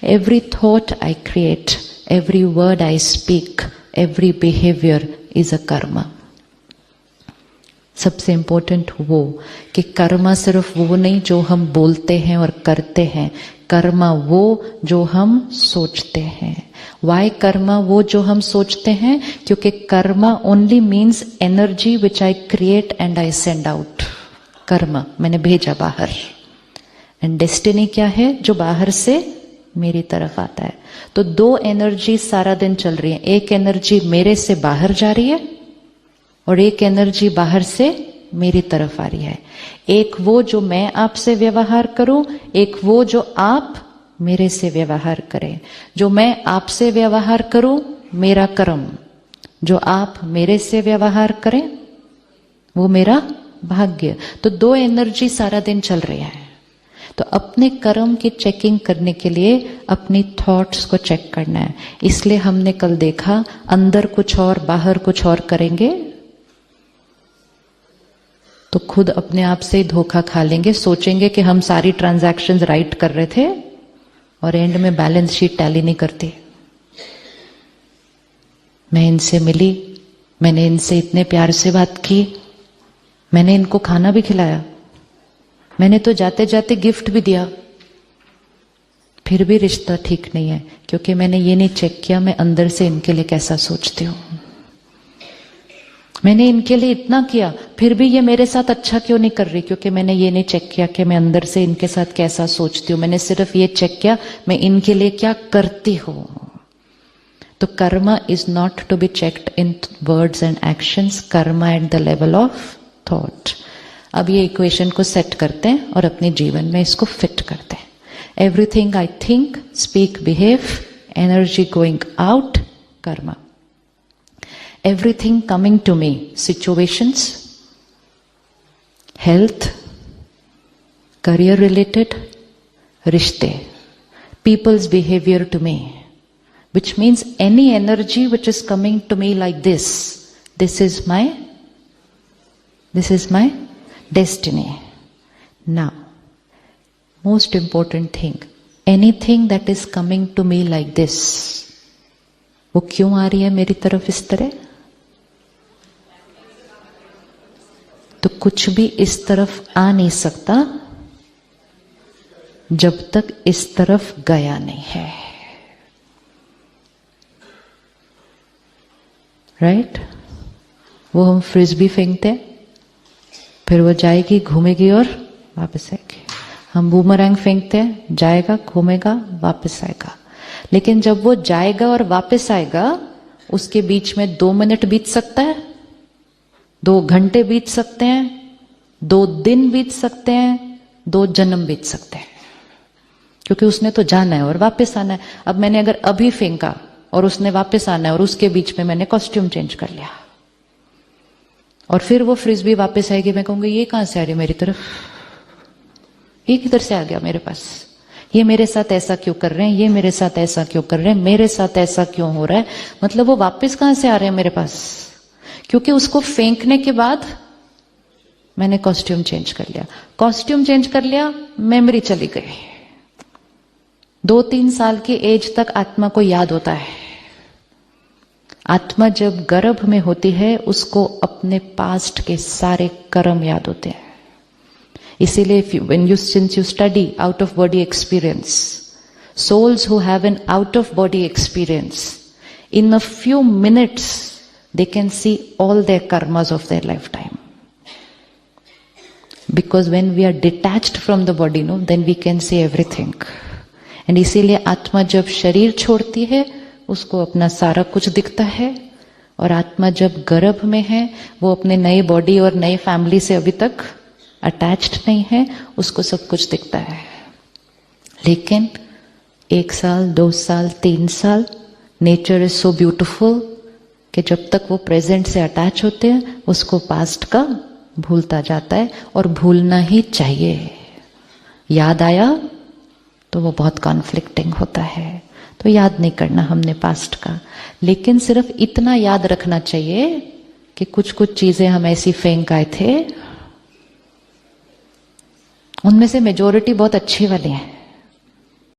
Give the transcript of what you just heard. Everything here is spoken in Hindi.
Every thought I create, every word I speak, every behavior is a karma. सबसे इम्पोर्टेंट वो कि कर्मा सिर्फ वो नहीं जो हम बोलते हैं और करते हैं, कर्मा वो जो हम सोचते हैं. वाई कर्मा वो जो हम सोचते हैं? क्योंकि Karma only means energy which I create and I send out. Karma मैंने भेजा बाहर. एंड डेस्टिनी क्या है? जो बाहर से मेरी तरफ आता है. तो दो एनर्जी सारा दिन चल रही है. एक एनर्जी मेरे से बाहर जा रही है और एक एनर्जी बाहर से मेरी तरफ आ रही है. एक वो जो मैं आपसे व्यवहार करूं, एक वो जो आप मेरे से व्यवहार करें. जो मैं आपसे व्यवहार करूं मेरा कर्म, जो आप मेरे से व्यवहार करें वो मेरा भाग्य. तो दो एनर्जी सारा दिन चल रही है. तो अपने कर्म की चेकिंग करने के लिए अपनी थॉट्स को चेक करना है. इसलिए हमने कल देखा अंदर कुछ और बाहर कुछ और करेंगे तो खुद अपने आप से धोखा खा लेंगे. सोचेंगे कि हम सारी ट्रांजैक्शंस राइट कर रहे थे और एंड में बैलेंस शीट टैली नहीं करती. मैं इनसे मिली, मैंने इनसे इतने प्यार से बात की, मैंने इनको खाना भी खिलाया, मैंने तो जाते जाते गिफ्ट भी दिया, फिर भी रिश्ता ठीक नहीं है क्योंकि मैंने ये नहीं चेक किया मैं अंदर से इनके लिए कैसा सोचती हूँ. मैंने इनके लिए इतना किया फिर भी ये मेरे साथ अच्छा क्यों नहीं कर रही? क्योंकि मैंने ये नहीं चेक किया कि मैं अंदर से इनके साथ कैसा सोचती हूँ. मैंने सिर्फ ये चेक किया मैं इनके लिए क्या करती हूँ. तो karma is not to be checked in words and actions, karma at the level of thought. अब ये इक्वेशन को सेट करते हैं और अपने जीवन में इसको फिट करते हैं. Everything I think, speak, behave, energy going out, Karma. Everything coming to me, situations, health, career related, rishte, people's behavior to me, which means any energy which is coming to me like this is my destiny. Now, most important thing, anything that is coming to me like this, वो क्यों आ रही है मेरी तरफ इस तरह? तो कुछ भी इस तरफ आ नहीं सकता जब तक इस तरफ गया नहीं है. राइट? वो हम फ्रिस्बी फेंकते हैं, फिर वो जाएगी, घूमेगी और वापस आएगी. हम बूमरैंग फेंकते हैं, जाएगा, घूमेगा, वापस आएगा. लेकिन जब वो जाएगा और वापस आएगा उसके बीच में 2 मिनट बीत सकता है, 2 घंटे बीत सकते हैं, 2 दिन बीत सकते हैं, 2 जन्म बीत सकते हैं, क्योंकि उसने तो जाना है और वापस आना है. अब मैंने अगर अभी फेंका और उसने वापस आना है और उसके बीच में मैंने कॉस्ट्यूम चेंज कर लिया और फिर वो फ्रिस्बी वापस आएगी, मैं कहूंगी ये कहां से आ रही है मेरी तरफ, ये किधर से आ गया मेरे पास, ये मेरे साथ ऐसा क्यों कर रहे हैं, ये मेरे साथ ऐसा क्यों कर रहे हैं, मेरे साथ ऐसा क्यों हो रहा है. मतलब वो वापस कहां से आ रहे हैं मेरे पास? क्योंकि उसको फेंकने के बाद मैंने कॉस्ट्यूम चेंज कर लिया. कॉस्ट्यूम चेंज कर लिया, मेमोरी चली गई. 2-3 साल की एज तक आत्मा को याद होता है. आत्मा जब गर्भ में होती है उसको अपने पास्ट के सारे कर्म याद होते हैं. इसीलिए since you study out of body experience, souls who have an out of body experience, in a few minutes they can see all their karmas of their lifetime. Because when we are detached from the body, no, then we can see everything. And इसीलिए आत्मा जब शरीर छोड़ती है उसको अपना सारा कुछ दिखता है, और आत्मा जब गर्भ में है वो अपने नए बॉडी और नए फैमिली से अभी तक अटैच्ड नहीं है, उसको सब कुछ दिखता है. लेकिन 1 साल, 2 साल, 3 साल, नेचर इज सो ब्यूटिफुल कि जब तक वो प्रेजेंट से अटैच होते हैं उसको पास्ट का भूलता जाता है, और भूलना ही चाहिए. याद आया तो वो बहुत कॉन्फ्लिक्टिंग होता है, तो याद नहीं करना हमने पास्ट का. लेकिन सिर्फ इतना याद रखना चाहिए कि कुछ कुछ चीजें हम ऐसी फेंक आए थे, उनमें से मेजोरिटी बहुत अच्छी वाली हैं.